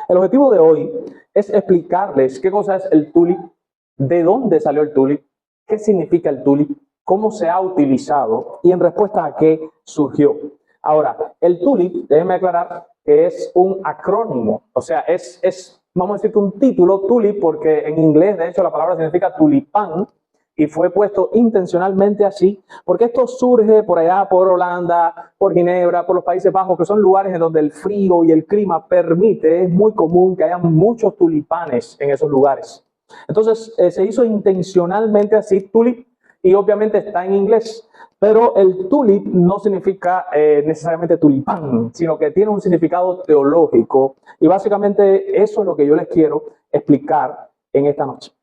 El objetivo de hoy es explicarles qué cosa es el tulip, de dónde salió el tulip, qué significa el tulip, cómo se ha utilizado y en respuesta a qué surgió. Ahora, el tulip, déjenme aclarar que es un acrónimo, o sea, vamos a decir que un título, tulip, porque en inglés, de hecho, la palabra significa tulipán, y fue puesto intencionalmente así, porque esto surge por allá, por Holanda, por Ginebra, por los Países Bajos, que son lugares en donde el frío y el clima permite, es muy común que haya muchos tulipanes en esos lugares. Entonces, se hizo intencionalmente así, tulip, y obviamente está en inglés, pero el tulip no significa necesariamente tulipán, sino que tiene un significado teológico, y básicamente eso es lo que yo les quiero explicar en esta noche.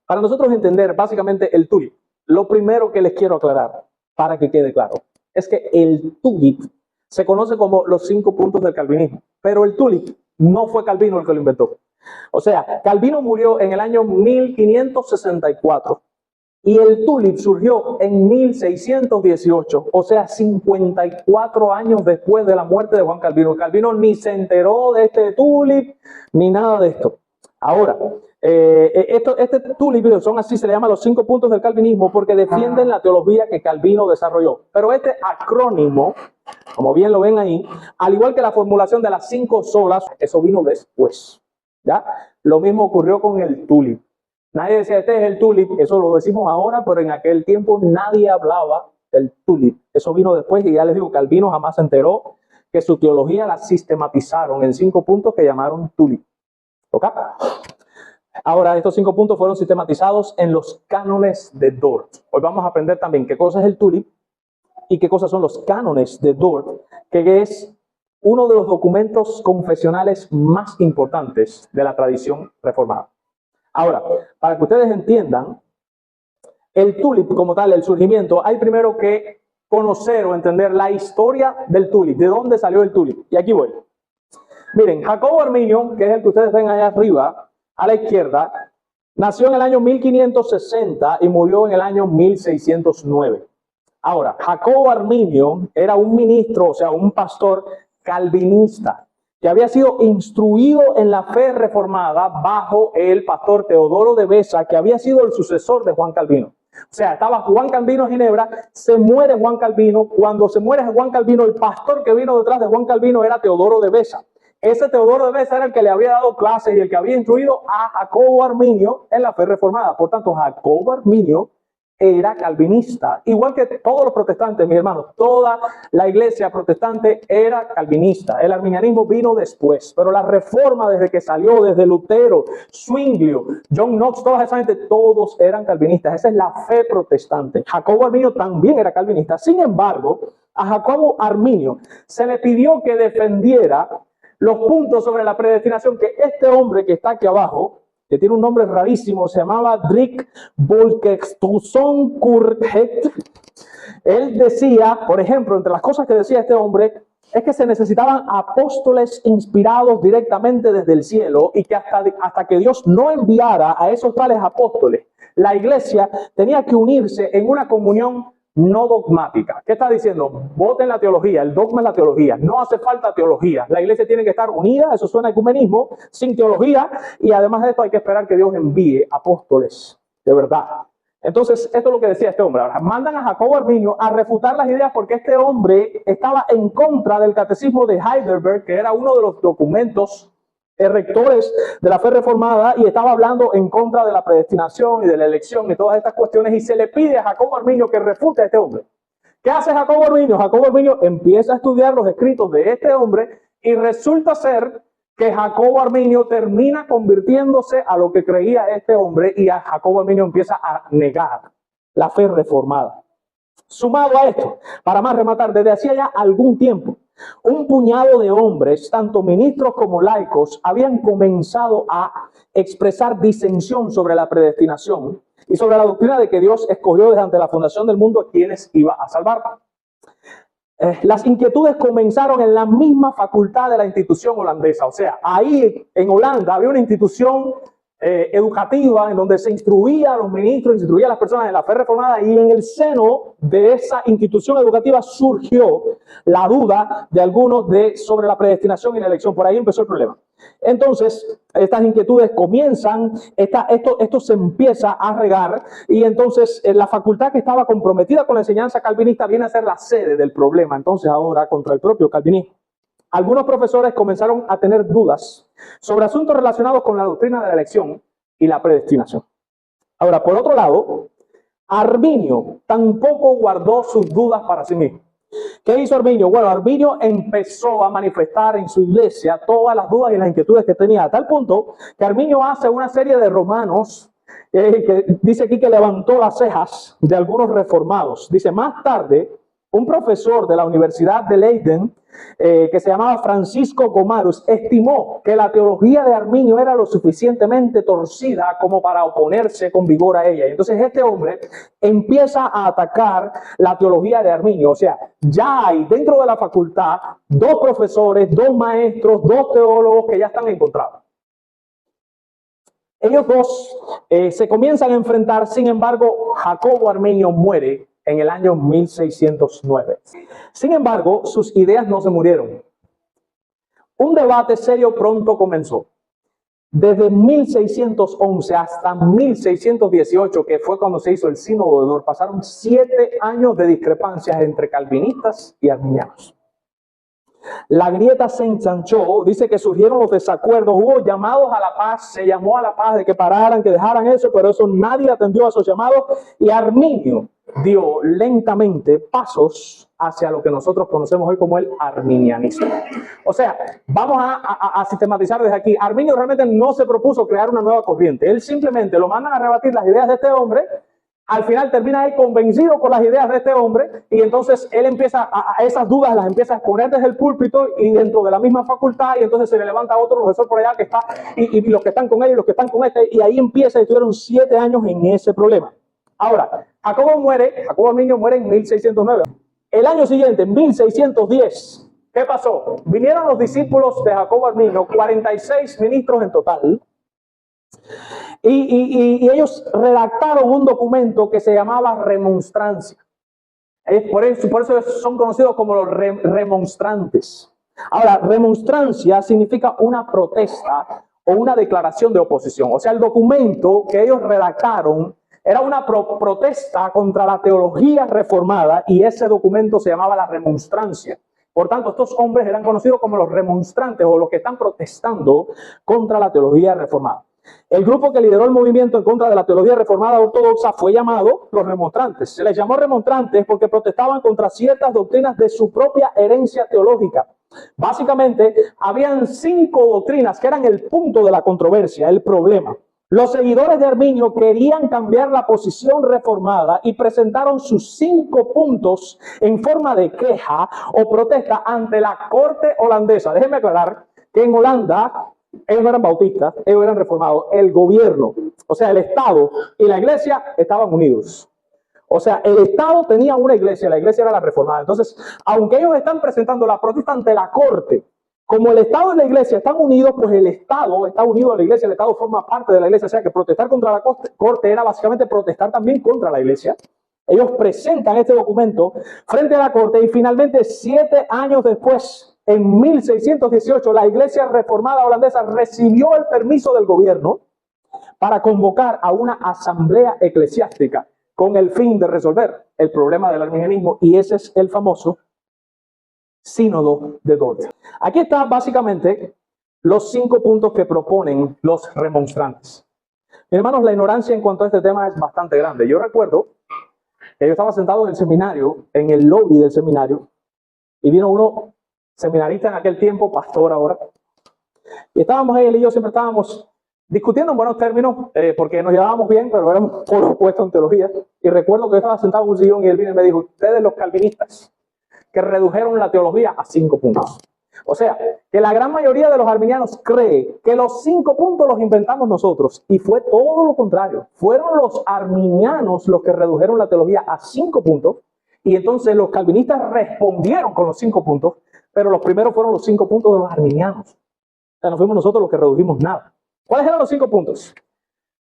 Para nosotros entender básicamente el tulip, lo primero que les quiero aclarar, para que quede claro, es que el tulip se conoce como los 5 puntos del calvinismo, pero el tulip no fue Calvino el que lo inventó. O sea, Calvino murió en el año 1564 y el tulip surgió en 1618, o sea, 54 años después de la muerte de Juan Calvino. Calvino ni se enteró de este tulip ni nada de esto. Ahora, este tulip son así, se le llama los 5 puntos del calvinismo porque defienden la teología que Calvino desarrolló. Pero este acrónimo, como bien lo ven ahí, al igual que la formulación de las 5 solas, eso vino después. ¿Ya? Lo mismo ocurrió con el tulip. Nadie decía, este es el tulip, eso lo decimos ahora, pero en aquel tiempo nadie hablaba del tulip. Eso vino después y ya les digo, Calvino jamás se enteró que su teología la sistematizaron en 5 puntos que llamaron tulip. ¿Ok? Ahora, estos 5 puntos fueron sistematizados en los cánones de Dort. Hoy vamos a aprender también qué cosa es el tulip y qué cosas son los cánones de Dort, que es uno de los documentos confesionales más importantes de la tradición reformada. Ahora, para que ustedes entiendan, el tulip como tal, el surgimiento, hay primero que conocer o entender la historia del tulip, de dónde salió el tulip. Y aquí voy. Miren, Jacobo Arminio, que es el que ustedes ven allá arriba, a la izquierda, nació en el año 1560 y murió en el año 1609. Ahora, Jacobo Arminio era un ministro, o sea, un pastor calvinista, que había sido instruido en la fe reformada bajo el pastor Teodoro de Beza, que había sido el sucesor de Juan Calvino. O sea, estaba Juan Calvino en Ginebra, se muere Juan Calvino. Cuando se muere Juan Calvino, el pastor que vino detrás de Juan Calvino era Teodoro de Beza. Ese Teodoro de Beza era el que le había dado clases y el que había instruido a Jacobo Arminio en la fe reformada. Por tanto, Jacobo Arminio era calvinista, igual que todos los protestantes, mis hermanos. Toda la iglesia protestante era calvinista. El arminianismo vino después, pero la reforma desde que salió, desde Lutero, Zwinglio, John Knox, toda esa gente, todos eran calvinistas. Esa es la fe protestante. Jacobo Arminio también era calvinista. Sin embargo, a Jacobo Arminio se le pidió que defendiera los puntos sobre la predestinación que este hombre que está aquí abajo, que tiene un nombre rarísimo, se llamaba Drik Bolkestein Kurhet. Él decía, por ejemplo, entre las cosas que decía este hombre, es que se necesitaban apóstoles inspirados directamente desde el cielo y que hasta que Dios no enviara a esos tales apóstoles, la iglesia tenía que unirse en una comunión no dogmática. ¿Qué está diciendo? Voten la teología, el dogma es la teología, no hace falta teología. La iglesia tiene que estar unida, eso suena a ecumenismo, sin teología, y además de esto hay que esperar que Dios envíe apóstoles de verdad. Entonces, esto es lo que decía este hombre. Ahora, mandan a Jacobo Arminio a refutar las ideas porque este hombre estaba en contra del catecismo de Heidelberg, que era uno de los documentos rectores de la fe reformada, y estaba hablando en contra de la predestinación y de la elección y todas estas cuestiones, y se le pide a Jacobo Arminio que refute a este hombre. ¿Qué hace Jacobo Arminio? Jacobo Arminio empieza a estudiar los escritos de este hombre y resulta ser que Jacobo Arminio termina convirtiéndose a lo que creía este hombre, y a Jacobo Arminio empieza a negar la fe reformada. Sumado a esto, para más rematar, desde hacía ya algún tiempo, un puñado de hombres, tanto ministros como laicos, habían comenzado a expresar disensión sobre la predestinación y sobre la doctrina de que Dios escogió desde ante la fundación del mundo a quienes iba a salvar. Las inquietudes comenzaron en la misma facultad de la institución holandesa. O sea, ahí en Holanda había una institución educativa en donde se instruía a los ministros, se instruía a las personas en la fe reformada, y en el seno de esa institución educativa surgió la duda de algunos sobre la predestinación y la elección. Por ahí empezó el problema. Entonces, estas inquietudes comienzan, esto se empieza a regar, y entonces la facultad que estaba comprometida con la enseñanza calvinista viene a ser la sede del problema, entonces ahora contra el propio calvinismo. Algunos profesores comenzaron a tener dudas sobre asuntos relacionados con la doctrina de la elección y la predestinación. Ahora, por otro lado, Arminio tampoco guardó sus dudas para sí mismo. ¿Qué hizo Arminio? Bueno, Arminio empezó a manifestar en su iglesia todas las dudas y las inquietudes que tenía, a tal punto que Arminio hace una serie de romanos que dice aquí que levantó las cejas de algunos reformados. Dice, más tarde, un profesor de la Universidad de Leiden, que se llamaba Francisco Gomarus, estimó que la teología de Arminio era lo suficientemente torcida como para oponerse con vigor a ella. Y entonces este hombre empieza a atacar la teología de Arminio. O sea, ya hay dentro de la facultad dos profesores, dos maestros, dos teólogos que ya están encontrados. Ellos dos se comienzan a enfrentar. Sin embargo, Jacobo Arminio muere en el año 1609. Sin embargo, sus ideas no se murieron. Un debate serio pronto comenzó. Desde 1611 hasta 1618, que fue cuando se hizo el Sínodo de Dort, pasaron 7 años de discrepancias entre calvinistas y arminianos. La grieta se ensanchó, dice que surgieron los desacuerdos, hubo llamados a la paz, se llamó a la paz de que pararan, que dejaran eso, pero eso nadie atendió a esos llamados, y Arminio dio lentamente pasos hacia lo que nosotros conocemos hoy como el arminianismo. O sea, vamos a sistematizar desde aquí. Arminio realmente no se propuso crear una nueva corriente, él simplemente lo mandan a rebatir las ideas de este hombre. Al final termina ahí convencido por las ideas de este hombre, y entonces él empieza a esas dudas las empieza a exponer desde el púlpito y dentro de la misma facultad, y entonces se le levanta otro profesor por allá que está, y los que están con él y los que están con este, y ahí empieza, y estuvieron 7 años en ese problema. Ahora, Jacobo Arminio muere en 1609. El año siguiente, en 1610, ¿qué pasó? Vinieron los discípulos de Jacobo Arminio, 46 ministros en total, y ellos redactaron un documento que se llamaba remonstrancia. Por eso son conocidos como los remonstrantes. Ahora, remonstrancia significa una protesta o una declaración de oposición. O sea, el documento que ellos redactaron era una protesta contra la teología reformada, y ese documento se llamaba la remonstrancia. Por tanto, estos hombres eran conocidos como los remonstrantes, o los que están protestando contra la teología reformada. El grupo que lideró el movimiento en contra de la teología reformada ortodoxa fue llamado los remonstrantes. Se les llamó remonstrantes porque protestaban contra ciertas doctrinas de su propia herencia teológica. Básicamente, habían 5 doctrinas que eran el punto de la controversia, el problema. Los seguidores de Arminio querían cambiar la posición reformada y presentaron sus 5 puntos en forma de queja o protesta ante la corte holandesa. Déjenme aclarar que en Holanda ellos no eran bautistas, ellos eran reformados. El gobierno, o sea, el Estado y la iglesia estaban unidos. O sea, el Estado tenía una iglesia, la iglesia era la reformada. Entonces, aunque ellos están presentando la protesta ante la corte, como el Estado y la iglesia están unidos, pues el Estado está unido a la iglesia, el Estado forma parte de la iglesia. O sea, que protestar contra la corte era básicamente protestar también contra la iglesia. Ellos presentan este documento frente a la corte, y finalmente 7 años después, en 1618, la iglesia reformada holandesa recibió el permiso del gobierno para convocar a una asamblea eclesiástica con el fin de resolver el problema del arminianismo, y ese es el famoso Sínodo de Dort. Aquí están básicamente los 5 puntos que proponen los remonstrantes. Mis hermanos, la ignorancia en cuanto a este tema es bastante grande. Yo recuerdo que yo estaba sentado en el seminario, en el lobby del seminario, y vino uno seminarista en aquel tiempo, pastor ahora, y estábamos él y yo, siempre estábamos discutiendo en buenos términos, porque nos llevábamos bien, pero éramos por opuestos en teología. Y recuerdo que yo estaba sentado en un sillón y él vino y me dijo: ustedes los calvinistas, que redujeron la teología a 5 puntos. O sea, que la gran mayoría de los arminianos cree que los 5 puntos los inventamos nosotros, y fue todo lo contrario. Fueron los arminianos los que redujeron la teología a 5 puntos, y entonces los calvinistas respondieron con los 5 puntos, pero los primeros fueron los 5 puntos de los arminianos. O sea, no fuimos nosotros los que redujimos nada. ¿Cuáles eran los 5 puntos?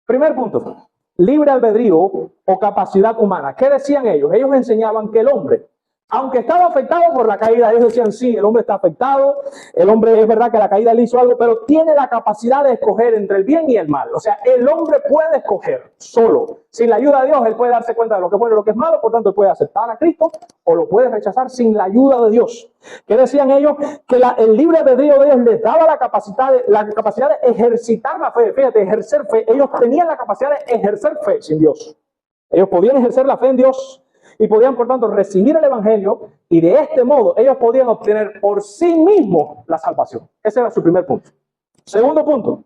Primer punto, libre albedrío o capacidad humana. ¿Qué decían ellos? Ellos enseñaban que el hombre, aunque estaba afectado por la caída, ellos decían, sí, el hombre está afectado, el hombre es verdad que la caída le hizo algo, pero tiene la capacidad de escoger entre el bien y el mal. O sea, el hombre puede escoger solo. Sin la ayuda de Dios, él puede darse cuenta de lo que es bueno y lo que es malo, por tanto, él puede aceptar a Cristo o lo puede rechazar sin la ayuda de Dios. ¿Qué decían ellos? Que el libre albedrío de Dios les daba la capacidad de ejercitar la fe. Fíjate, ejercer fe. Ellos tenían la capacidad de ejercer fe sin Dios. Ellos podían ejercer la fe en Dios y podían, por tanto, recibir el evangelio y de este modo ellos podían obtener por sí mismos la salvación. Ese era su primer punto. Segundo punto,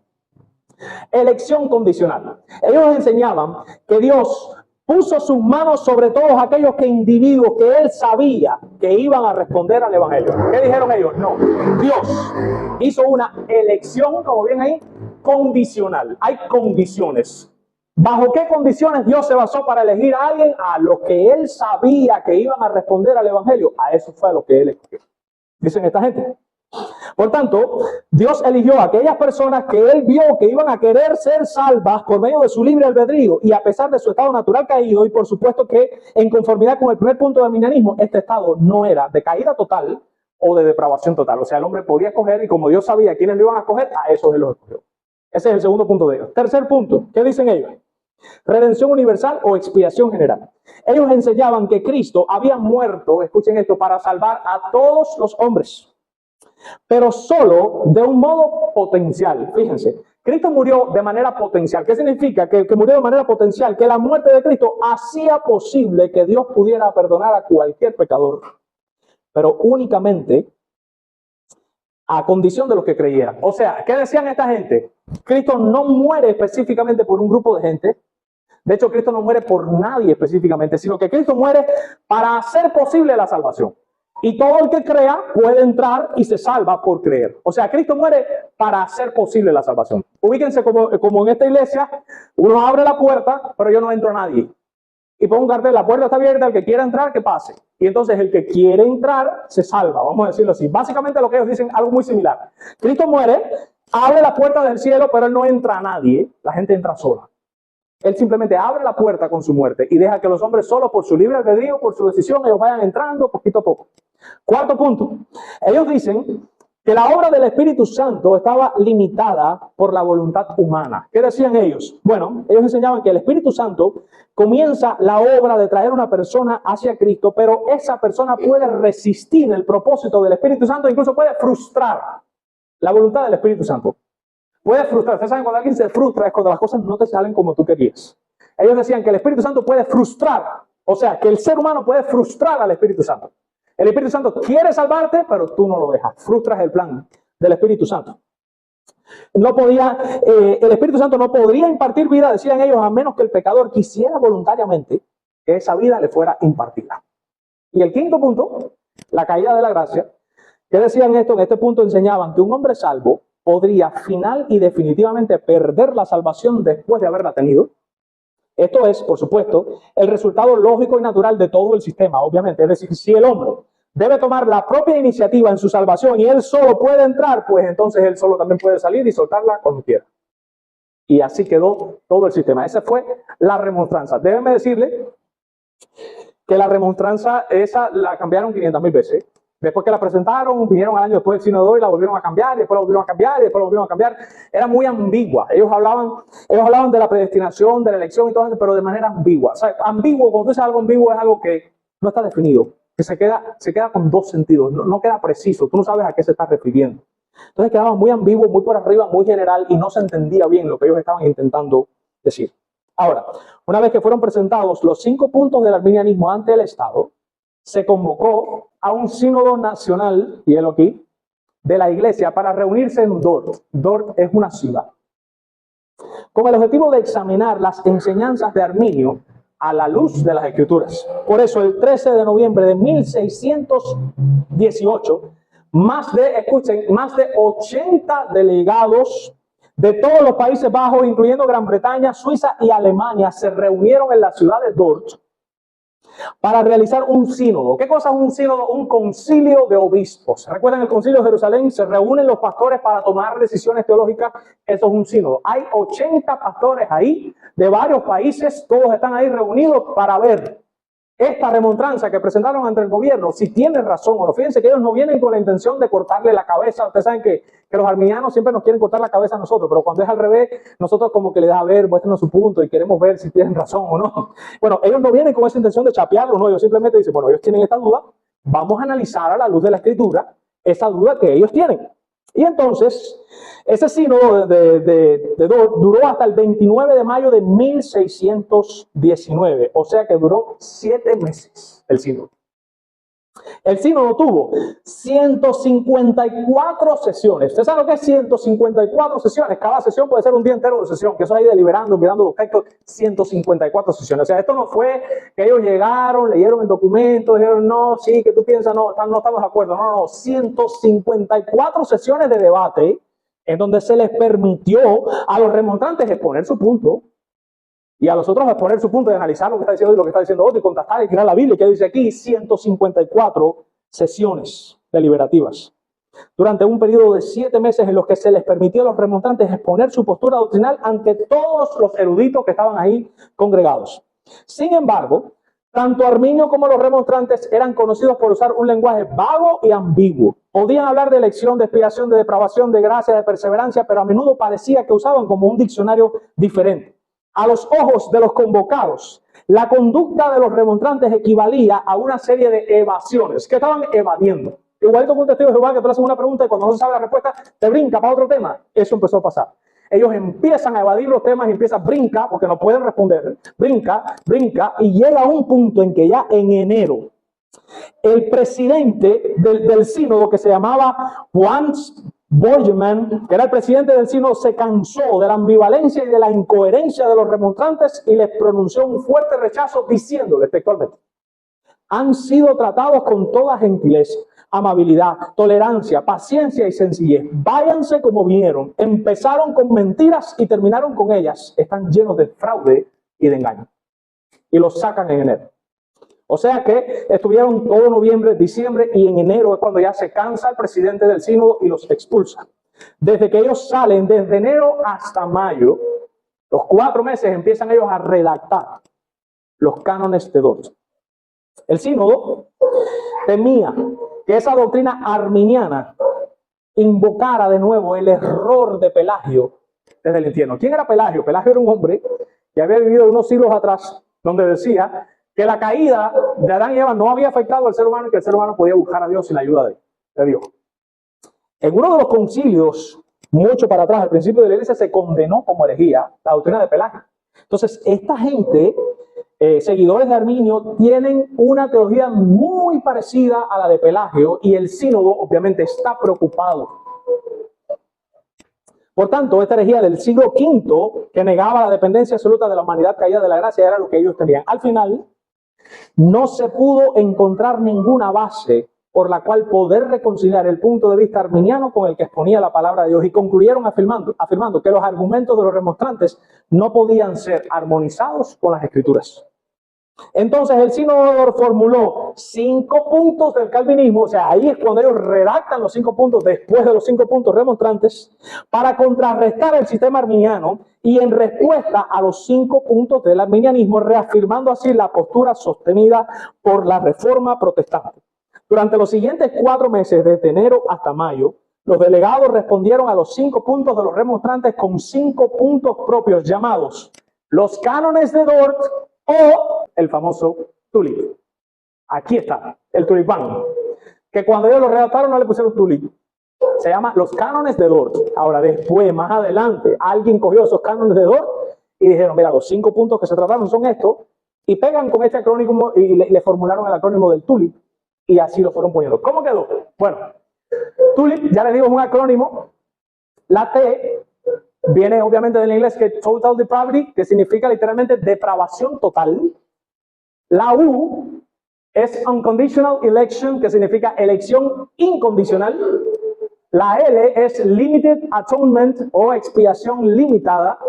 elección condicional. Ellos enseñaban que Dios puso sus manos sobre todos aquellos individuos que él sabía que iban a responder al evangelio. ¿Qué dijeron ellos? No, Dios hizo una elección, como ven ahí, condicional. Hay condiciones. ¿Bajo qué condiciones Dios se basó para elegir a alguien? A los que él sabía que iban a responder al evangelio. A eso fue a lo que él escogió. Dicen esta gente. Por tanto, Dios eligió a aquellas personas que él vio que iban a querer ser salvas por medio de su libre albedrío y a pesar de su estado natural caído, y por supuesto que en conformidad con el primer punto del arminianismo, este estado no era de caída total o de depravación total. O sea, el hombre podía escoger y como Dios sabía quiénes lo iban a escoger, a esos él los escogió. Ese es el segundo punto de ellos. Tercer punto, ¿qué dicen ellos? Redención universal o expiación general. Ellos enseñaban que Cristo había muerto, escuchen esto, para salvar a todos los hombres, pero solo de un modo potencial. Fíjense, Cristo murió de manera potencial. ¿Qué significa? Que murió de manera potencial, que la muerte de Cristo hacía posible que Dios pudiera perdonar a cualquier pecador, pero únicamente a condición de los que creyeran. O sea, ¿qué decían esta gente? Cristo no muere específicamente por un grupo de gente. De hecho, Cristo no muere por nadie específicamente, sino que Cristo muere para hacer posible la salvación. Y todo el que crea puede entrar y se salva por creer. O sea, Cristo muere para hacer posible la salvación. Ubíquense como en esta iglesia, uno abre la puerta, pero yo no entro a nadie. Y pongo un cartel, la puerta está abierta, el que quiera entrar, que pase. Y entonces el que quiere entrar, se salva, vamos a decirlo así. Básicamente lo que ellos dicen, algo muy similar. Cristo muere, abre la puerta del cielo, pero él no entra a nadie, la gente entra sola. Él simplemente abre la puerta con su muerte y deja que los hombres solos por su libre albedrío, por su decisión, ellos vayan entrando poquito a poco. Cuarto punto, ellos dicen que la obra del Espíritu Santo estaba limitada por la voluntad humana. ¿Qué decían ellos? Bueno, ellos enseñaban que el Espíritu Santo comienza la obra de traer una persona hacia Cristo, pero esa persona puede resistir el propósito del Espíritu Santo, incluso puede frustrar la voluntad del Espíritu Santo. Puede frustrar. Ustedes saben, cuando alguien se frustra es cuando las cosas no te salen como tú querías. Ellos decían que el Espíritu Santo puede frustrar, o sea, que el ser humano puede frustrar al Espíritu Santo. El Espíritu Santo quiere salvarte, pero tú no lo dejas. Frustras el plan del Espíritu Santo. El Espíritu Santo no podría impartir vida, decían ellos, a menos que el pecador quisiera voluntariamente que esa vida le fuera impartida. Y el quinto punto, la caída de la gracia. ¿Qué decían esto? En este punto enseñaban que un hombre salvo podría final y definitivamente perder la salvación después de haberla tenido. Esto es, por supuesto, el resultado lógico y natural de todo el sistema, obviamente. Es decir, si el hombre debe tomar la propia iniciativa en su salvación y él solo puede entrar, pues entonces él solo también puede salir y soltarla cuando quiera. Y así quedó todo el sistema. Esa fue la remonstranza. Déjenme decirle que la remonstranza esa la cambiaron 500,000 veces. Después que la presentaron, vinieron al año después del Sínodo y la volvieron a cambiar, y después la volvieron a cambiar, y después la volvieron a cambiar. Era muy ambigua. Ellos hablaban de la predestinación, de la elección y todo eso, pero de manera ambigua. O sea, ambiguo, cuando tú dices algo ambiguo, es algo que no está definido, que se queda con dos sentidos, no queda preciso. Tú no sabes a qué se está refiriendo. Entonces quedaba muy ambiguo, muy por arriba, muy general, y no se entendía bien lo que ellos estaban intentando decir. Ahora, una vez que fueron presentados los 5 puntos del arminianismo ante el Estado, se convocó a un sínodo nacional, y aquí, de la iglesia para reunirse en Dort. Dort es una ciudad. Con el objetivo de examinar las enseñanzas de Arminio a la luz de las Escrituras. Por eso, el 13 de noviembre de 1618, más de 80 delegados de todos los Países Bajos, incluyendo Gran Bretaña, Suiza y Alemania, se reunieron en la ciudad de Dort para realizar un sínodo. ¿Qué cosa es un sínodo? Un concilio de obispos. ¿Recuerdan el concilio de Jerusalén? Se reúnen los pastores para tomar decisiones teológicas. Eso es un sínodo. Hay 80 pastores ahí de varios países. Todos están ahí reunidos para ver esta remontranza que presentaron ante el gobierno, si tiene razón o no. Fíjense que ellos no vienen con la intención de cortarle la cabeza. Ustedes saben que los arminianos siempre nos quieren cortar la cabeza a nosotros, pero cuando es al revés, nosotros como que le da a ver, muéstrenos su punto y queremos ver si tienen razón o no. Bueno, ellos no vienen con esa intención de chapearlo, no. Ellos simplemente dicen, bueno, ellos tienen esta duda, vamos a analizar a la luz de la Escritura esa duda que ellos tienen. Y entonces, ese sínodo de Dort duró hasta el 29 de mayo de 1619, o sea que duró 7 meses el sínodo. El sínodo tuvo 154 sesiones. ¿Usted sabe lo que es 154 sesiones? Cada sesión puede ser un día entero de sesión, que eso ahí deliberando, mirando los textos, 154 sesiones. O sea, esto no fue que ellos llegaron, leyeron el documento, dijeron, no, sí, que tú piensas, no estamos de acuerdo. No, 154 sesiones de debate en donde se les permitió a los remontantes exponer su punto y a los otros exponer su punto, de analizar lo que está diciendo y lo que está diciendo otro, y contrastar y tirar la Biblia, que dice aquí 154 sesiones deliberativas. Durante un periodo de 7 meses en los que se les permitió a los remontantes exponer su postura doctrinal ante todos los eruditos que estaban ahí congregados. Sin embargo, tanto Arminio como los remonstrantes eran conocidos por usar un lenguaje vago y ambiguo. Podían hablar de elección, de expiación, de depravación, de gracia, de perseverancia, pero a menudo parecía que usaban como un diccionario diferente. A los ojos de los convocados, la conducta de los remonstrantes equivalía a una serie de evasiones que estaban evadiendo. Igualito que un testigo de Jehová que tú le haces una pregunta y cuando no se sabe la respuesta te brinca para otro tema. Eso empezó a pasar. Ellos empiezan a evadir los temas y empiezan brinca porque no pueden responder. Brinca, y llega a un punto en que ya en enero el presidente del sínodo, que se llamaba Juan Borgeman, que era el presidente del sínodo, se cansó de la ambivalencia y de la incoherencia de los remonstrantes y les pronunció un fuerte rechazo diciéndoles textualmente: han sido tratados con toda gentileza, amabilidad, tolerancia, paciencia y sencillez. Váyanse como vinieron. Empezaron con mentiras y terminaron con ellas. Están llenos de fraude y de engaño. Y los sacan en enero. O sea que estuvieron todo noviembre, diciembre, y en enero es cuando ya se cansa el presidente del sínodo y los expulsa. Desde que ellos salen, desde enero hasta mayo, los 4 meses empiezan ellos a redactar los cánones de Dort. El sínodo temía que esa doctrina arminiana invocara de nuevo el error de Pelagio desde el infierno. ¿Quién era Pelagio? Pelagio era un hombre que había vivido unos siglos atrás, donde decía que la caída de Adán y Eva no había afectado al ser humano y que el ser humano podía buscar a Dios sin la ayuda de Dios. En uno de los concilios, mucho para atrás, al principio de la iglesia, se condenó como herejía la doctrina de Pelagio. Entonces, esta gente, seguidores de Arminio, tienen una teología muy parecida a la de Pelagio y el sínodo obviamente está preocupado. Por tanto, esta herejía del siglo V, que negaba la dependencia absoluta de la humanidad caída de la gracia, era lo que ellos tenían. Al final, no se pudo encontrar ninguna base por la cual poder reconciliar el punto de vista arminiano con el que exponía la palabra de Dios, y concluyeron afirmando que los argumentos de los remonstrantes no podían ser armonizados con las Escrituras. Entonces el sínodo formuló 5 puntos del calvinismo, o sea, ahí es cuando ellos redactan los 5 puntos después de los 5 puntos remonstrantes para contrarrestar el sistema arminiano y en respuesta a los 5 puntos del arminianismo, reafirmando así la postura sostenida por la Reforma protestante. Durante los siguientes 4 meses, desde enero hasta mayo, los delegados respondieron a los 5 puntos de los remonstrantes con 5 puntos propios llamados los cánones de Dort o el famoso tulip. Aquí está, el tulipán. Que cuando ellos lo redactaron no le pusieron tulip. Se llama los cánones de Dort. Ahora, después, más adelante, alguien cogió esos cánones de Dort y dijeron, mira, los 5 puntos que se trataron son estos, y pegan con este acrónimo y le formularon el acrónimo del tulip, y así lo fueron poniendo. ¿Cómo quedó? Bueno, tulip, ya les digo, es un acrónimo. La T viene obviamente del inglés, que es total depravity, que significa literalmente depravación total. La U es unconditional election, que significa elección incondicional. La L es limited atonement o expiación limitada.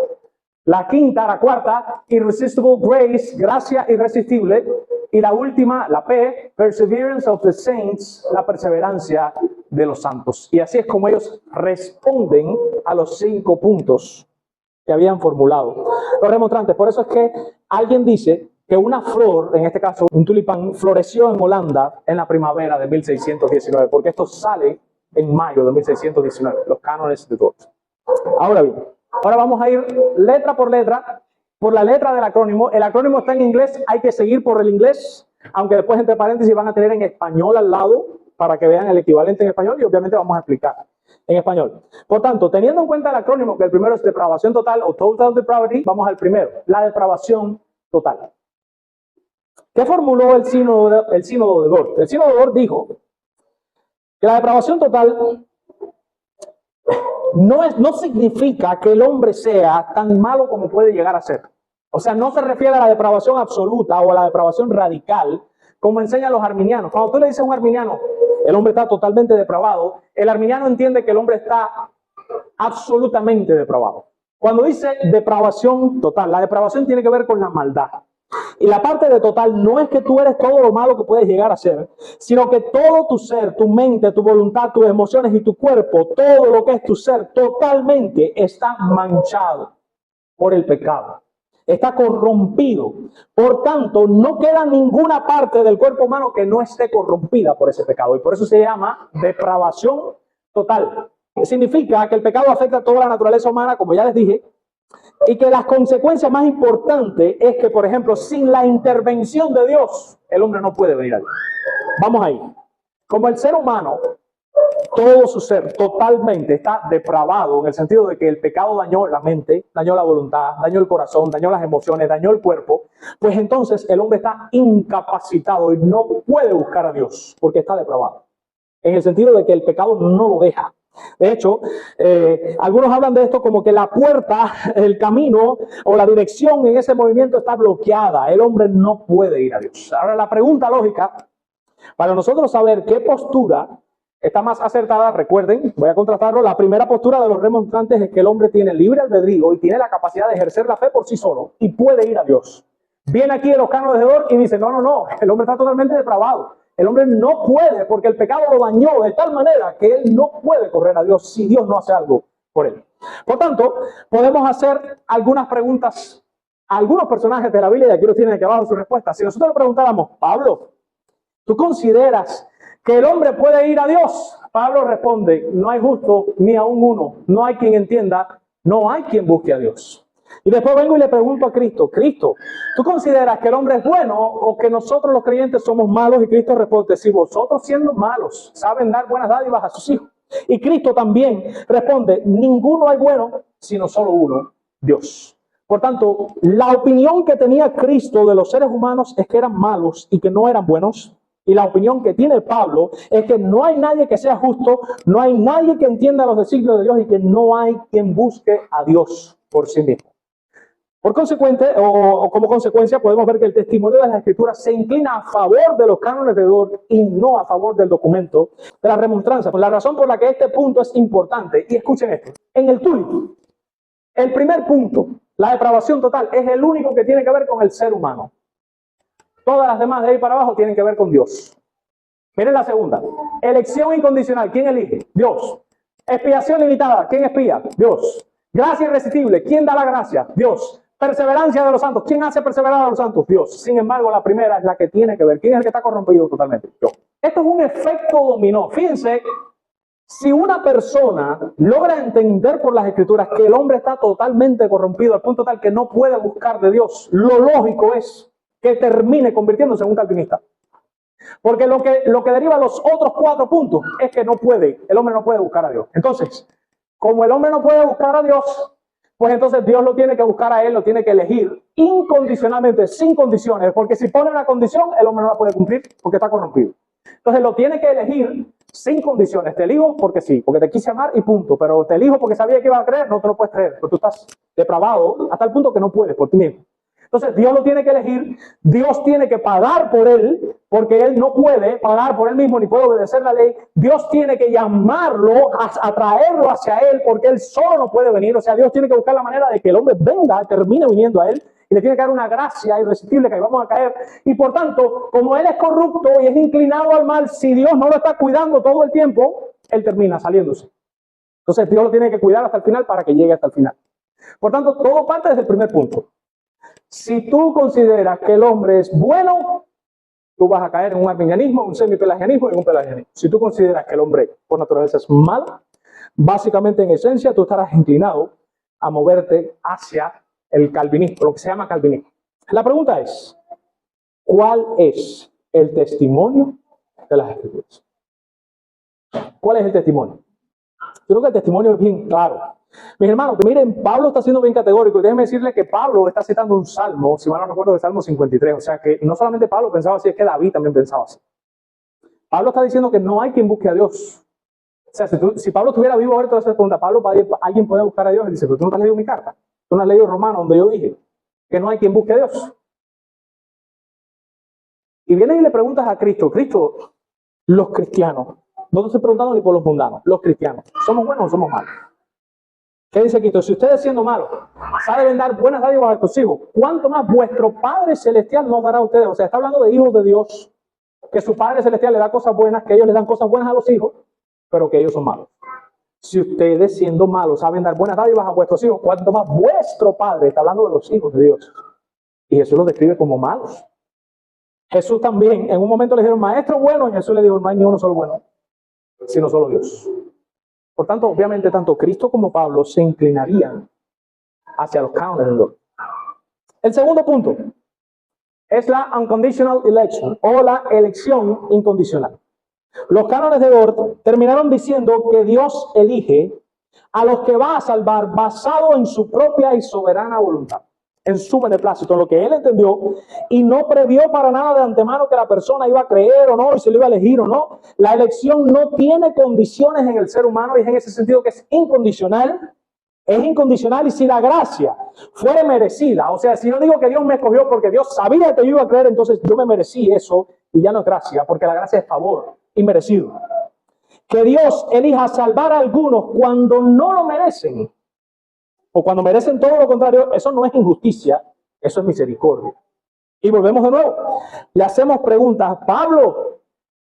La quinta, la cuarta, irresistible grace, gracia irresistible. Y la última, la P, perseverance of the saints, la perseverancia de los santos. Y así es como ellos responden a los 5 puntos que habían formulado los remonstrantes. Por eso es que alguien dice que una flor, en este caso un tulipán, floreció en Holanda en la primavera de 1619, porque esto sale en mayo de 1619, los cánones de Dort. Ahora bien, ahora vamos a ir letra por la letra del acrónimo. El acrónimo está en inglés, hay que seguir por el inglés, aunque después entre paréntesis van a tener en español al lado para que vean el equivalente en español y obviamente vamos a explicar en español. Por tanto, teniendo en cuenta el acrónimo, que el primero es depravación total o total depravity, vamos al primero, la depravación total. ¿Qué formuló el sínodo de Dort? El sínodo de Dort dijo que la depravación total no significa que el hombre sea tan malo como puede llegar a ser. O sea, no se refiere a la depravación absoluta o a la depravación radical, como enseñan los arminianos. Cuando tú le dices a un arminiano, el hombre está totalmente depravado, el arminiano entiende que el hombre está absolutamente depravado. Cuando dice depravación total, la depravación tiene que ver con la maldad. Y la parte de total no es que tú eres todo lo malo que puedes llegar a ser, sino que todo tu ser, tu mente, tu voluntad, tus emociones y tu cuerpo, todo lo que es tu ser, totalmente está manchado por el pecado. Está corrompido. Por tanto, no queda ninguna parte del cuerpo humano que no esté corrompida por ese pecado. Y por eso se llama depravación total. Significa que el pecado afecta a toda la naturaleza humana, como ya les dije, y que las consecuencias más importantes es que, por ejemplo, sin la intervención de Dios, el hombre no puede venir a Dios. Vamos ahí. Como el ser humano, todo su ser totalmente está depravado en el sentido de que el pecado dañó la mente, dañó la voluntad, dañó el corazón, dañó las emociones, dañó el cuerpo, pues entonces el hombre está incapacitado y no puede buscar a Dios porque está depravado. En el sentido de que el pecado no lo deja. De hecho, algunos hablan de esto como que la puerta, el camino o la dirección en ese movimiento está bloqueada. El hombre no puede ir a Dios. Ahora, la pregunta lógica, para nosotros saber qué postura está más acertada, recuerden, voy a contrastarlo, la primera postura de los remonstrantes es que el hombre tiene libre albedrío y tiene la capacidad de ejercer la fe por sí solo y puede ir a Dios. Viene aquí de los cánones de Dort y dice, no, el hombre está totalmente depravado. El hombre no puede porque el pecado lo dañó de tal manera que él no puede correr a Dios si Dios no hace algo por él. Por tanto, podemos hacer algunas preguntas a algunos personajes de la Biblia y aquí los tienen aquí abajo su respuesta. Si nosotros le preguntáramos, Pablo, ¿tú consideras que el hombre puede ir a Dios? Pablo responde, no hay justo ni aún uno, no hay quien entienda, no hay quien busque a Dios. Y después vengo y le pregunto a Cristo, ¿tú consideras que el hombre es bueno o que nosotros los creyentes somos malos? Y Cristo responde, si vosotros siendo malos saben dar buenas dádivas a sus hijos. Y Cristo también responde, ninguno hay bueno, sino solo uno, Dios. Por tanto, la opinión que tenía Cristo de los seres humanos es que eran malos y que no eran buenos. Y la opinión que tiene Pablo es que no hay nadie que sea justo, no hay nadie que entienda los designios de Dios y que no hay quien busque a Dios por sí mismo. Por consecuente, o como consecuencia, podemos ver que el testimonio de las Escrituras se inclina a favor de los cánones de Dort y no a favor del documento de la remonstranza. Por la razón por la que este punto es importante, y escuchen esto, en el TULIP, el primer punto, la depravación total, es el único que tiene que ver con el ser humano. Todas las demás de ahí para abajo tienen que ver con Dios. Miren la segunda, elección incondicional, ¿quién elige? Dios. Expiación limitada, ¿quién expía? Dios. Gracia irresistible, ¿quién da la gracia? Dios. Perseverancia de los santos. ¿Quién hace perseverar a los santos? Dios. Sin embargo, la primera es la que tiene que ver. ¿Quién es el que está corrompido totalmente? Yo. Esto es un efecto dominó. Fíjense, si una persona logra entender por las Escrituras que el hombre está totalmente corrompido al punto tal que no puede buscar de Dios, lo lógico es que termine convirtiéndose en un calvinista. Porque lo que deriva los otros 4 puntos es que el hombre no puede buscar a Dios. Entonces, como el hombre no puede buscar a Dios, pues entonces Dios lo tiene que buscar a él, lo tiene que elegir incondicionalmente, sin condiciones, porque si pone una condición, el hombre no la puede cumplir porque está corrompido. Entonces lo tiene que elegir sin condiciones. Te elijo porque sí, porque te quise amar y punto, pero te elijo porque sabía que iba a creer, no te lo puedes creer, porque tú estás depravado hasta el punto que no puedes por ti mismo. Entonces Dios lo tiene que elegir, Dios tiene que pagar por él, porque él no puede pagar por él mismo ni puede obedecer la ley. Dios tiene que llamarlo, atraerlo hacia él, porque él solo no puede venir. O sea, Dios tiene que buscar la manera de que el hombre venga, termine viniendo a él, y le tiene que dar una gracia irresistible que ahí vamos a caer. Y por tanto, como él es corrupto y es inclinado al mal, si Dios no lo está cuidando todo el tiempo, él termina saliéndose. Entonces Dios lo tiene que cuidar hasta el final para que llegue hasta el final. Por tanto, todo parte desde el primer punto. Si tú consideras que el hombre es bueno, tú vas a caer en un arminianismo, un semipelagianismo y un pelagianismo. Si tú consideras que el hombre por naturaleza es malo, básicamente en esencia tú estarás inclinado a moverte hacia el calvinismo, lo que se llama calvinismo. La pregunta es, ¿cuál es el testimonio de las Escrituras? ¿Cuál es el testimonio? Yo creo que el testimonio es bien claro. Mis hermanos, miren, Pablo está siendo bien categórico y déjenme decirle que Pablo está citando un salmo, si mal no recuerdo, el Salmo 53. O sea que no solamente Pablo pensaba así, es que David también pensaba así. Pablo está diciendo que no hay quien busque a Dios. O sea, si Pablo estuviera vivo ahorita, se pregunta, Pablo, ¿alguien puede buscar a Dios? Y dice, pero tú no te has leído mi carta. Tú no has leído Romano, donde yo dije que no hay quien busque a Dios. Y vienes y le preguntas a Cristo, Cristo, los cristianos, no te estoy preguntando ni por los mundanos, los cristianos, ¿somos buenos o somos malos? ¿Qué dice Cristo? Si ustedes siendo malos saben dar buenas dádivas a sus hijos, ¿cuánto más vuestro Padre Celestial nos dará a ustedes? O sea, está hablando de hijos de Dios, que su Padre Celestial le da cosas buenas, que ellos le dan cosas buenas a los hijos, pero que ellos son malos. Si ustedes siendo malos saben dar buenas dádivas a vuestros hijos, ¿cuánto más vuestro Padre? Está hablando de los hijos de Dios. Y Jesús los describe como malos. Jesús también, en un momento le dijeron, maestro bueno, y Jesús le dijo, no hay ni uno solo bueno, sino solo Dios. Por tanto, obviamente, tanto Cristo como Pablo se inclinarían hacia los cánones de Dort. El segundo punto es la unconditional election, o la elección incondicional. Los cánones de Dort terminaron diciendo que Dios elige a los que va a salvar basado en su propia y soberana voluntad, en su beneplácito, en lo que él entendió, y no previó para nada de antemano que la persona iba a creer o no, y se lo iba a elegir o no. La elección no tiene condiciones en el ser humano, y es en ese sentido que es incondicional, y si la gracia fuera merecida, o sea, si yo digo que Dios me escogió porque Dios sabía que yo iba a creer, entonces yo me merecí eso, y ya no es gracia, porque la gracia es favor, inmerecido. Que Dios elija salvar a algunos cuando no lo merecen, o cuando merecen todo lo contrario, eso no es injusticia, eso es misericordia. Y volvemos de nuevo, le hacemos preguntas. Pablo,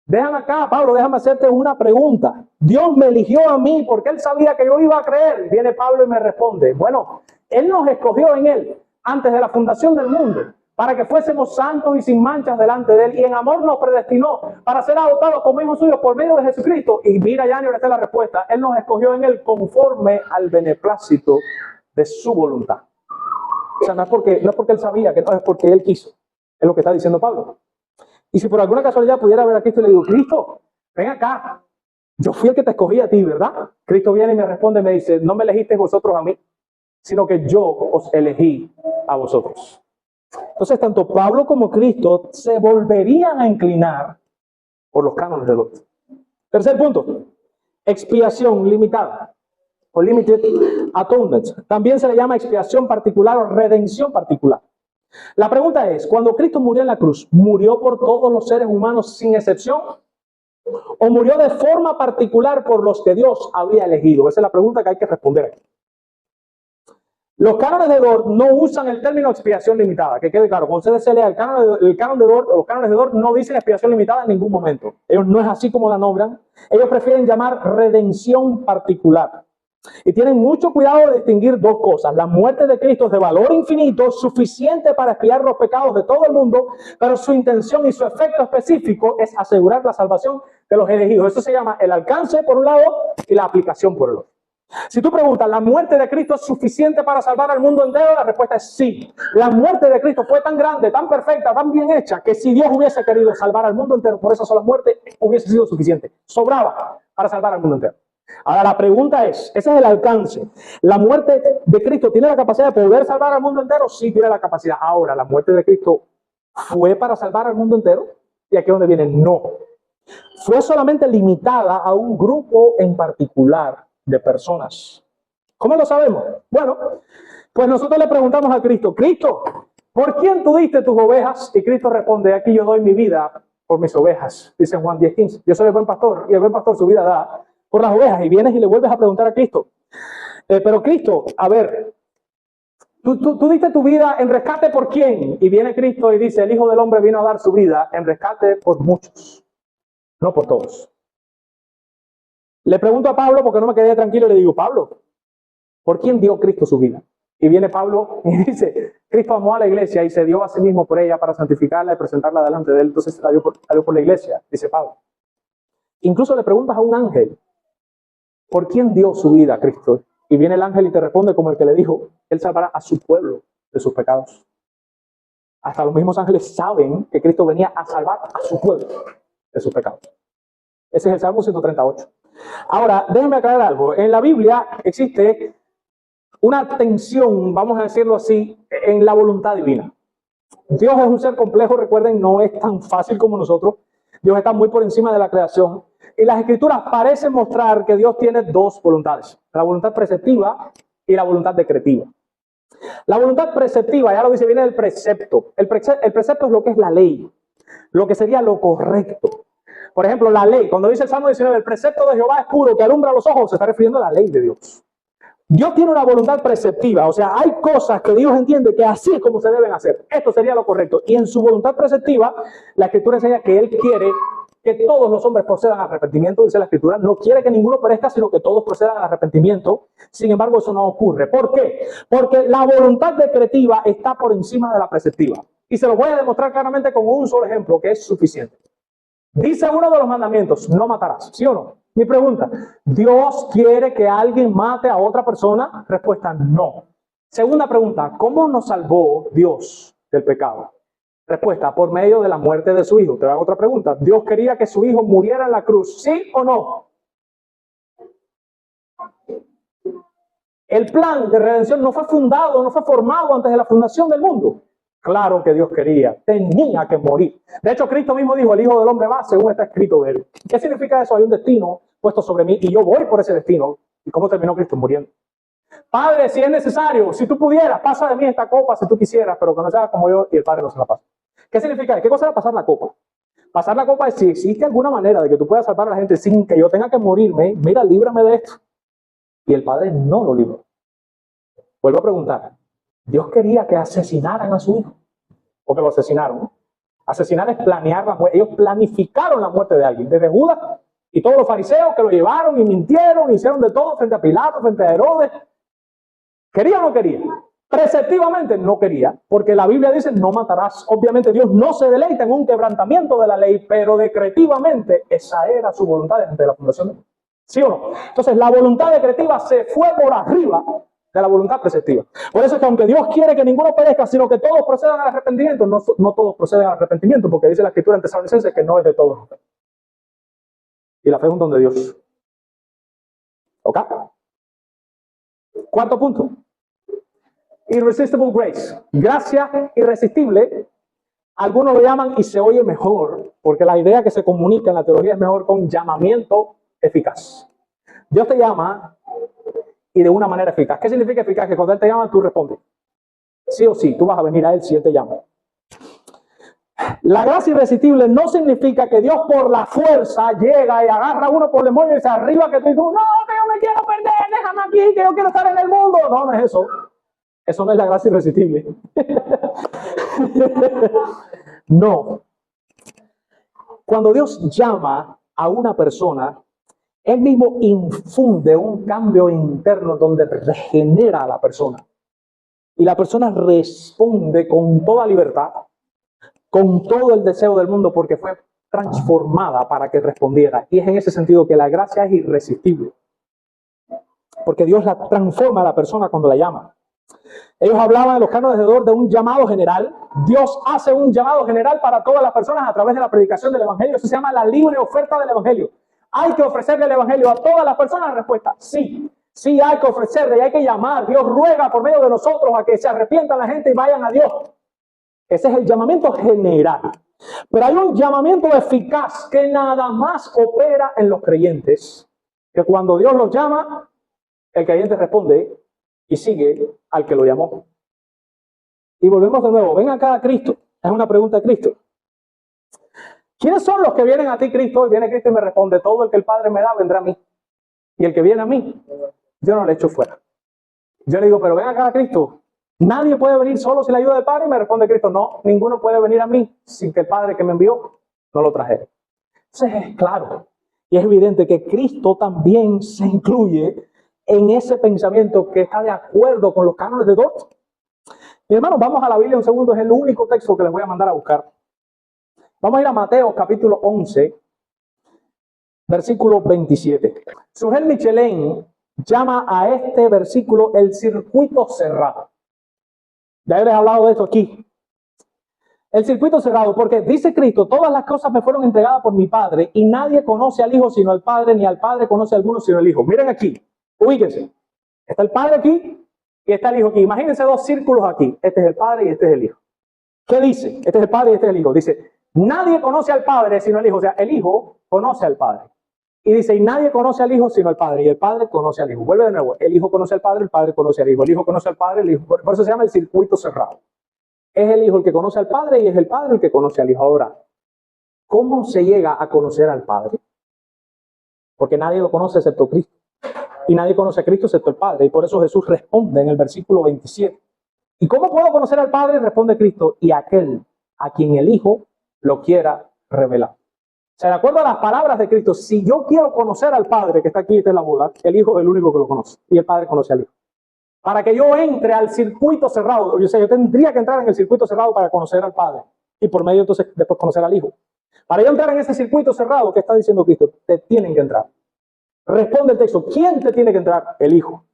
déjame hacerte una pregunta. Dios me eligió a mí porque Él sabía que yo iba a creer. Viene Pablo y me responde, bueno, Él nos escogió en Él antes de la fundación del mundo, para que fuésemos santos y sin manchas delante de Él, y en amor nos predestinó para ser adoptados como hijos suyos por medio de Jesucristo. Y mira, ya ahora está la respuesta, Él nos escogió en Él conforme al beneplácito de su voluntad. O sea, no es porque Él sabía, que no es porque Él quiso. Es lo que está diciendo Pablo. Y si por alguna casualidad pudiera ver a Cristo y le digo, Cristo, ven acá, yo fui el que te escogí a ti, ¿verdad? Cristo viene y me responde y me dice, no me elegisteis vosotros a mí, sino que yo os elegí a vosotros. Entonces, tanto Pablo como Cristo se volverían a inclinar por los cánones de Dort. Tercer punto, expiación limitada, o limited atonement. También se le llama expiación particular o redención particular. La pregunta es, cuando Cristo murió en la cruz, ¿murió por todos los seres humanos sin excepción? ¿O murió de forma particular por los que Dios había elegido? Esa es la pregunta que hay que responder aquí. Los cánones de Dort no usan el término expiación limitada, que quede claro. Cuando ustedes se lea el canon de Dort, los cánones de Dort no dicen expiación limitada en ningún momento. Ellos no es así como la nombran. Ellos prefieren llamar redención particular. Y tienen mucho cuidado de distinguir dos cosas. La muerte de Cristo es de valor infinito, suficiente para expiar los pecados de todo el mundo, pero su intención y su efecto específico es asegurar la salvación de los elegidos. Eso se llama el alcance por un lado y la aplicación por el otro. Si tú preguntas, ¿la muerte de Cristo es suficiente para salvar al mundo entero? La respuesta es sí. La muerte de Cristo fue tan grande, tan perfecta, tan bien hecha, que si Dios hubiese querido salvar al mundo entero por esa sola muerte, hubiese sido suficiente. Sobraba para salvar al mundo entero. Ahora la pregunta es, ese es el alcance. ¿La muerte de Cristo tiene la capacidad de poder salvar al mundo entero? Sí, tiene la capacidad. Ahora, ¿la muerte de Cristo fue para salvar al mundo entero? Y aquí es donde viene, no. Fue solamente limitada a un grupo en particular de personas. ¿Cómo lo sabemos? Bueno, pues nosotros le preguntamos a Cristo, Cristo, ¿por quién tú diste tus ovejas? Y Cristo responde, aquí yo doy mi vida por mis ovejas, dice en Juan 10:15. Yo soy el buen pastor y el buen pastor su vida da por las ovejas. Y vienes y le vuelves a preguntar a Cristo. Pero Cristo, a ver, tú diste tu vida en rescate ¿por quién? Y viene Cristo y dice, el Hijo del Hombre vino a dar su vida en rescate por muchos, no por todos. Le pregunto a Pablo porque no me quedé tranquilo y le digo, Pablo, ¿por quién dio Cristo su vida? Y viene Pablo y dice, Cristo amó a la iglesia y se dio a sí mismo por ella para santificarla y presentarla delante de él. Entonces la dio por la iglesia, dice Pablo. Incluso le preguntas a un ángel, ¿por quién dio su vida a Cristo? Y viene el ángel y te responde como el que le dijo, él salvará a su pueblo de sus pecados. Hasta los mismos ángeles saben que Cristo venía a salvar a su pueblo de sus pecados. Ese es el Salmo 138. Ahora, déjenme aclarar algo. En la Biblia existe una tensión, vamos a decirlo así, en la voluntad divina. Dios es un ser complejo, recuerden, no es tan fácil como nosotros. Dios está muy por encima de la creación. Y las Escrituras parecen mostrar que Dios tiene dos voluntades. La voluntad preceptiva y la voluntad decretiva. La voluntad preceptiva, ya lo dice, viene del precepto. El precepto es lo que es la ley, lo que sería lo correcto. Por ejemplo, la ley, cuando dice el Salmo 19, el precepto de Jehová es puro, que alumbra los ojos, se está refiriendo a la ley de Dios. Dios tiene una voluntad preceptiva, o sea, hay cosas que Dios entiende que así es como se deben hacer. Esto sería lo correcto. Y en su voluntad preceptiva, la Escritura enseña que Él quiere que todos los hombres procedan al arrepentimiento, dice la Escritura. No quiere que ninguno perezca, sino que todos procedan al arrepentimiento. Sin embargo, eso no ocurre. ¿Por qué? Porque la voluntad decretiva está por encima de la preceptiva. Y se lo voy a demostrar claramente con un solo ejemplo, que es suficiente. Dice uno de los mandamientos, no matarás, ¿sí o no? Mi pregunta, ¿Dios quiere que alguien mate a otra persona? Respuesta, no. Segunda pregunta, ¿cómo nos salvó Dios del pecado? Respuesta, por medio de la muerte de su Hijo. Te hago otra pregunta, ¿Dios quería que su Hijo muriera en la cruz? ¿Sí o no? El plan de redención no fue fundado, no fue formado antes de la fundación del mundo. Claro que Dios quería, tenía que morir. De hecho, Cristo mismo dijo, el Hijo del Hombre va según está escrito de él. ¿Qué significa eso? Hay un destino puesto sobre mí y yo voy por ese destino. ¿Y cómo terminó Cristo? Muriendo. Padre, si es necesario, si tú pudieras, pasa de mí esta copa si tú quisieras, pero que no sea como yo, y el Padre no se la pasa. ¿Qué significa? ¿Qué cosa era pasar la copa? Pasar la copa es si existe alguna manera de que tú puedas salvar a la gente sin que yo tenga que morirme, mira, líbrame de esto. Y el Padre no lo libró. Vuelvo a preguntar, ¿Dios quería que asesinaran a su Hijo? Porque lo asesinaron. Asesinar es planear la muerte. Ellos planificaron la muerte de alguien. Desde Judas y todos los fariseos que lo llevaron y mintieron, hicieron de todo frente a Pilato, frente a Herodes. ¿Quería o no quería? Preceptivamente no quería, porque la Biblia dice no matarás. Obviamente Dios no se deleita en un quebrantamiento de la ley, pero decretivamente esa era su voluntad desde la fundación del mundo. ¿Sí o no? Entonces la voluntad decretiva se fue por arriba de la voluntad preceptiva. Por eso es que aunque Dios quiere que ninguno perezca, sino que todos procedan al arrepentimiento, no todos proceden al arrepentimiento, porque dice la Escritura en Tesalonicenses que no es de todos. Y la fe es un don de Dios. ¿Ok? Cuarto punto. Irresistible grace. Gracia irresistible. Algunos lo llaman y se oye mejor, porque la idea que se comunica en la teología es mejor con llamamiento eficaz. Dios te llama y de una manera eficaz. ¿Qué significa eficaz? Que cuando Él te llama, tú respondes. Sí o sí, tú vas a venir a Él si Él te llama. La gracia irresistible no significa que Dios por la fuerza llega y agarra a uno por el mollo y dice arriba que tú, no, que yo me quiero perder, déjame aquí, que yo quiero estar en el mundo. No, no es eso. Eso no es la gracia irresistible. No. Cuando Dios llama a una persona, Él mismo infunde un cambio interno donde regenera a la persona. Y la persona responde con toda libertad, con todo el deseo del mundo, porque fue transformada para que respondiera. Y es en ese sentido que la gracia es irresistible. Porque Dios la transforma a la persona cuando la llama. Ellos hablaban en los cánones de Dort de un llamado general. Dios hace un llamado general para todas las personas a través de la predicación del Evangelio. Eso se llama la libre oferta del Evangelio. ¿Hay que ofrecerle el Evangelio a todas las personas? La respuesta, sí. Sí hay que ofrecerle y hay que llamar. Dios ruega por medio de nosotros a que se arrepientan la gente y vayan a Dios. Ese es el llamamiento general. Pero hay un llamamiento eficaz que nada más opera en los creyentes. Que cuando Dios los llama, el creyente responde y sigue al que lo llamó. Y volvemos de nuevo. Ven acá a Cristo. Es una pregunta de Cristo. ¿Quiénes son los que vienen a ti, Cristo? Y viene Cristo y me responde, todo el que el Padre me da vendrá a mí. Y el que viene a mí, yo no le echo fuera. Yo le digo, pero ven acá a Cristo. Nadie puede venir solo sin la ayuda del Padre. Y me responde Cristo, no, ninguno puede venir a mí sin que el Padre que me envió no lo trajera. Entonces es claro y es evidente que Cristo también se incluye en ese pensamiento que está de acuerdo con los cánones de Dort. Mi hermano, vamos a la Biblia un segundo, es el único texto que les voy a mandar a buscar. Vamos a ir a Mateo capítulo 11, versículo 27. Sujel Michelin llama a este versículo el circuito cerrado. Ya les he hablado de esto aquí. El circuito cerrado, porque dice Cristo, todas las cosas me fueron entregadas por mi Padre y nadie conoce al Hijo sino al Padre, ni al Padre conoce a alguno sino al Hijo. Miren aquí, ubíquense. Está el Padre aquí y está el Hijo aquí. Imagínense dos círculos aquí. Este es el Padre y este es el Hijo. ¿Qué dice? Este es el Padre y este es el Hijo. Dice, nadie conoce al Padre sino al Hijo. O sea, el Hijo conoce al Padre. Y dice, y nadie conoce al Hijo sino al Padre. Y el Padre conoce al Hijo. Vuelve de nuevo. El Hijo conoce al Padre, el Padre conoce al Hijo. El Hijo conoce al Padre, el Hijo. Por eso se llama el circuito cerrado. Es el Hijo el que conoce al Padre y es el Padre el que conoce al Hijo. Ahora, ¿cómo se llega a conocer al Padre? Porque nadie lo conoce excepto Cristo. Y nadie conoce a Cristo excepto el Padre. Y por eso Jesús responde en el versículo 27. ¿Y cómo puedo conocer al Padre? Responde Cristo, y aquel a quien el Hijo lo quiera revelar. O sea, de acuerdo a las palabras de Cristo, si yo quiero conocer al Padre que está aquí, está en la bola, el Hijo es el único que lo conoce. Y el Padre conoce al Hijo. Para que yo entre al circuito cerrado, o sea, yo tendría que entrar en el circuito cerrado para conocer al Padre. Y por medio entonces después conocer al Hijo. Para yo entrar en ese circuito cerrado, ¿qué está diciendo Cristo? Te tienen que entrar. Responde el texto, ¿quién te tiene que entrar? El Hijo.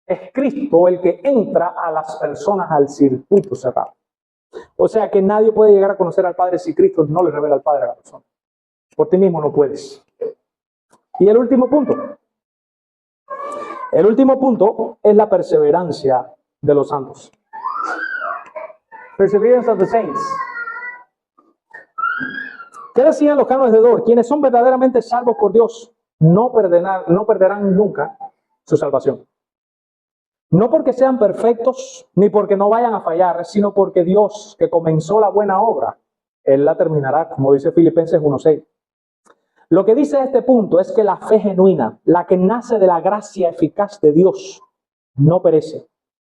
Es Cristo el que entra a las personas al circuito cerrado. O sea que nadie puede llegar a conocer al Padre si Cristo no le revela al Padre a la persona. Por ti mismo no puedes. Y el último punto. El último punto es la perseverancia de los santos. Perseverance of the saints. ¿Qué decían los cánones de Dort? Quienes son verdaderamente salvos por Dios no perderán nunca su salvación. No porque sean perfectos, ni porque no vayan a fallar, sino porque Dios, que comenzó la buena obra, Él la terminará, como dice Filipenses 1:6. Lo que dice este punto es que la fe genuina, la que nace de la gracia eficaz de Dios, no perece.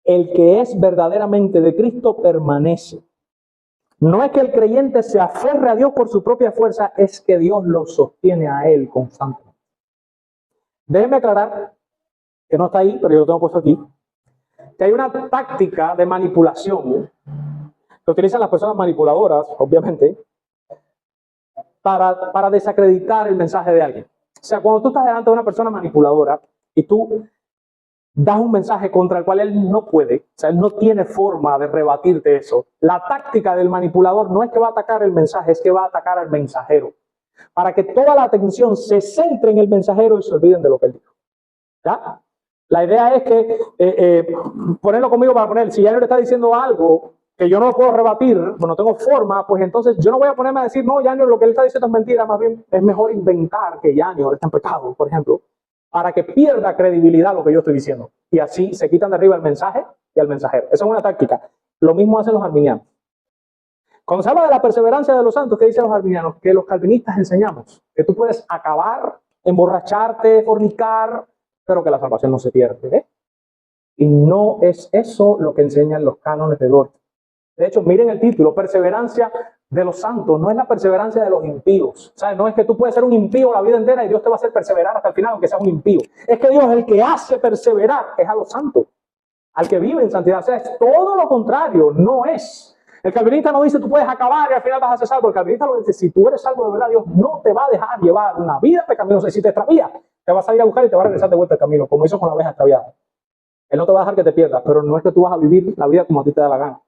El que es verdaderamente de Cristo permanece. No es que el creyente se aferre a Dios por su propia fuerza, es que Dios lo sostiene a él constantemente. Déjenme aclarar, que no está ahí, pero yo lo tengo puesto aquí, que hay una táctica de manipulación que utilizan las personas manipuladoras, obviamente, para desacreditar el mensaje de alguien. O sea, cuando tú estás delante de una persona manipuladora y tú das un mensaje contra el cual él no puede, o sea, él no tiene forma de rebatirte eso, la táctica del manipulador no es que va a atacar el mensaje, es que va a atacar al mensajero, para que toda la atención se centre en el mensajero y se olviden de lo que él dijo. ¿Ya? La idea es que, ponerlo conmigo para poner, si ya no le está diciendo algo que yo no lo puedo rebatir, no tengo forma, pues entonces yo no voy a ponerme a decir, no, Yanio, lo que él está diciendo es mentira, más bien es mejor inventar que Yanio está en pecado, por ejemplo, para que pierda credibilidad lo que yo estoy diciendo. Y así se quitan de arriba el mensaje y al mensajero. Esa es una táctica. Lo mismo hacen los arminianos. Cuando se habla de la perseverancia de los santos, ¿qué dicen los arminianos? Que los calvinistas enseñamos que tú puedes acabar, emborracharte, fornicar, pero que la salvación no se pierde. ¿Eh? Y no es eso lo que enseñan los cánones de Dort. De hecho, miren el título, perseverancia de los santos, no es la perseverancia de los impíos. ¿Sabes? No es que tú puedes ser un impío la vida entera y Dios te va a hacer perseverar hasta el final, aunque seas un impío. Es que Dios, el que hace perseverar, es a los santos, al que vive en santidad. O sea, es todo lo contrario, no es. El calvinista no dice tú puedes acabar y al final vas a ser salvo. El calvinista lo dice, si tú eres salvo de verdad, Dios no te va a dejar llevar una vida pecaminosa. Y si te extravías, te vas a ir a buscar y te va a regresar de vuelta al camino, como hizo con la oveja extraviada. Él no te va a dejar que te pierdas, pero no es que tú vas a vivir la vida como a ti te da la gana.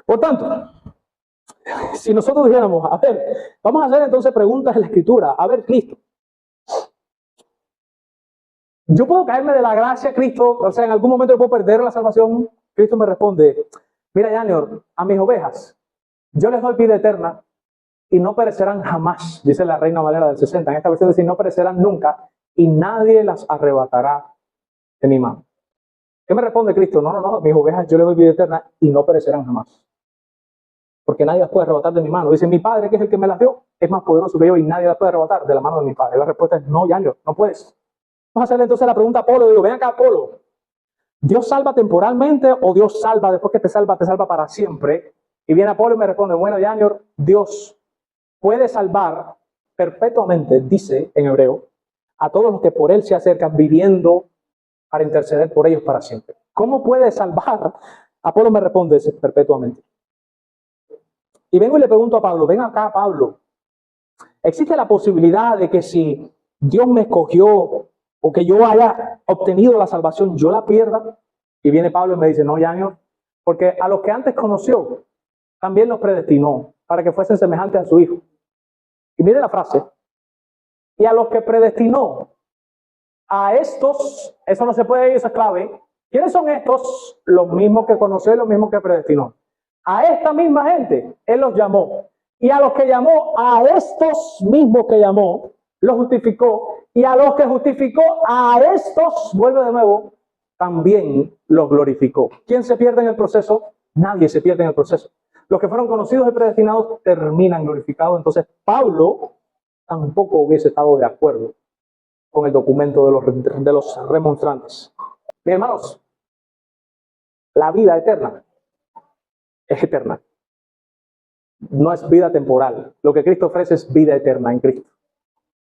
Por tanto, si nosotros dijéramos, a ver, vamos a hacer entonces preguntas en la Escritura. A ver, Cristo, ¿yo puedo caerme de la gracia a Cristo? O sea, ¿en algún momento yo puedo perder la salvación? Cristo me responde, mira, Janior, a mis ovejas, yo les doy vida eterna y no perecerán jamás, dice la Reina Valera del 60. En esta versión dice, no perecerán nunca y nadie las arrebatará de mi mano. ¿Qué me responde Cristo? No, no, no, mis ovejas yo les doy vida eterna y no perecerán jamás. Porque nadie las puede arrebatar de mi mano. Dice, mi Padre, que es el que me las dio, es más poderoso que yo y nadie las puede arrebatar de la mano de mi Padre. La respuesta es no, Yaño, no puedes. Vamos a hacerle entonces la pregunta a Apolo. Digo, ven acá, Apolo. ¿Dios salva temporalmente o Dios salva después que te salva para siempre? Y viene Apolo y me responde, bueno, Yaño, Dios puede salvar perpetuamente, dice en hebreo, a todos los que por él se acercan viviendo para interceder por ellos para siempre. ¿Cómo puede salvar? Apolo me responde perpetuamente. Y vengo y le pregunto a Pablo, ven acá, Pablo, ¿existe la posibilidad de que si Dios me escogió o que yo haya obtenido la salvación, yo la pierda? Y viene Pablo y me dice, no, Yaño, porque a los que antes conoció, también los predestinó para que fuesen semejantes a su Hijo. Y mire la frase, y a los que predestinó, a estos, eso no se puede ir, eso es clave. ¿Quiénes son estos? Los mismos que conoció y los mismos que predestinó. A esta misma gente, Él los llamó. Y a los que llamó, a estos mismos que llamó, los justificó. Y a los que justificó, a estos, vuelve de nuevo, también los glorificó. ¿Quién se pierde en el proceso? Nadie se pierde en el proceso. Los que fueron conocidos y predestinados terminan glorificados. Entonces, Pablo tampoco hubiese estado de acuerdo con el documento de los remonstrantes. Mis hermanos, la vida eterna es eterna. No es vida temporal. Lo que Cristo ofrece es vida eterna en Cristo.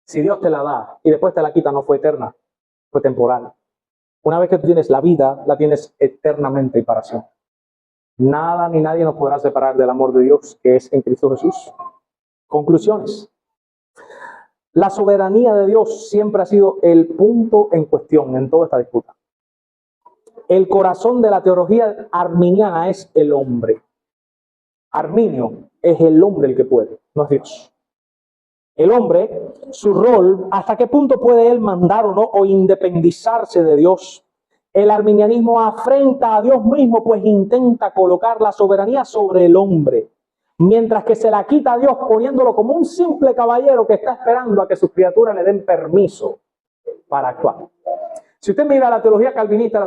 Si Dios te la da y después te la quita, no fue eterna, fue temporal. Una vez que tú tienes la vida, la tienes eternamente y para siempre. Nada ni nadie nos podrá separar del amor de Dios que es en Cristo Jesús. Conclusiones. La soberanía de Dios siempre ha sido el punto en cuestión en toda esta disputa. El corazón de la teología arminiana es el hombre. Arminio es el hombre el que puede, no es Dios. El hombre, su rol, hasta qué punto puede él mandar o no, o independizarse de Dios. El arminianismo afrenta a Dios mismo, pues intenta colocar la soberanía sobre el hombre, mientras que se la quita a Dios poniéndolo como un simple caballero que está esperando a que sus criaturas le den permiso para actuar. Si usted mira la teología calvinista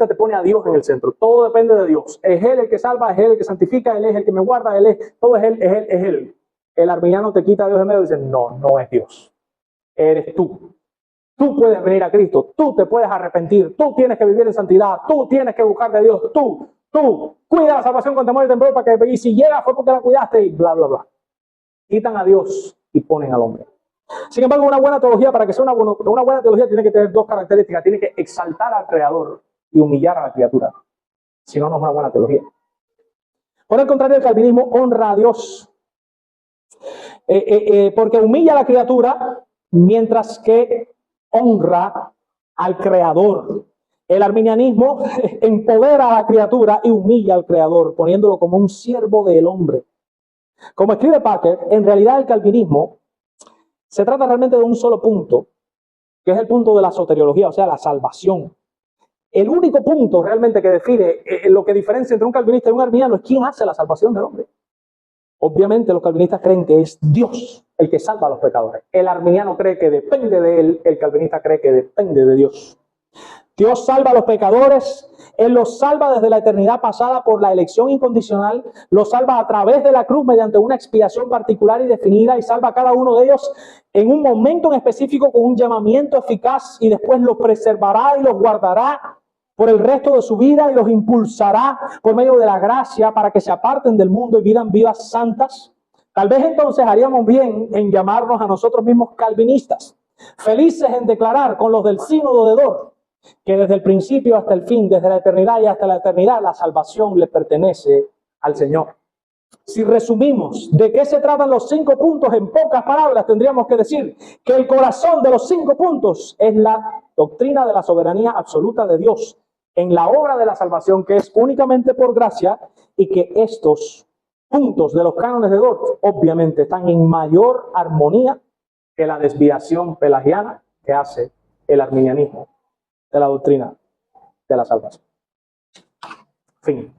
te pone a Dios en el centro. Todo depende de Dios. Es Él el que salva, es Él el que santifica, Él es el que me guarda, todo es Él, es Él, es Él. El arminiano te quita a Dios de medio y dice, no, no es Dios. Eres tú. Tú puedes venir a Cristo, tú te puedes arrepentir, tú tienes que vivir en santidad, tú tienes que buscar de Dios, tú cuida la salvación con temor y temblor para que, y si llega fue porque la cuidaste y bla, bla, bla. Quitan a Dios y ponen al hombre. Sin embargo, una buena teología, para que sea una buena teología, tiene que tener dos características. Tiene que exaltar al Creador y humillar a la criatura. Si no, no es una buena teología. Por el contrario, el calvinismo honra a Dios. Porque humilla a la criatura, mientras que honra al Creador. El arminianismo empodera a la criatura y humilla al Creador, poniéndolo como un siervo del hombre. Como escribe Packer, en realidad el calvinismo se trata realmente de un solo punto, que es el punto de la soteriología, o sea, la salvación. El único punto realmente que define lo que diferencia entre un calvinista y un arminiano es quién hace la salvación del hombre. Obviamente los calvinistas creen que es Dios el que salva a los pecadores. El arminiano cree que depende de él, el calvinista cree que depende de Dios. Dios salva a los pecadores, Él los salva desde la eternidad pasada por la elección incondicional, los salva a través de la cruz mediante una expiación particular y definida y salva a cada uno de ellos en un momento en específico con un llamamiento eficaz y después los preservará y los guardará por el resto de su vida y los impulsará por medio de la gracia para que se aparten del mundo y vivan vidas santas. Tal vez entonces haríamos bien en llamarnos a nosotros mismos calvinistas, felices en declarar con los del sínodo de Dort que desde el principio hasta el fin, desde la eternidad y hasta la eternidad, la salvación le pertenece al Señor. Si resumimos de qué se tratan los 5 puntos en pocas palabras, tendríamos que decir que el corazón de los 5 puntos es la doctrina de la soberanía absoluta de Dios en la obra de la salvación, que es únicamente por gracia, y que estos puntos de los cánones de Dort obviamente están en mayor armonía que la desviación pelagiana que hace el arminianismo de la doctrina de la salvación. Fin.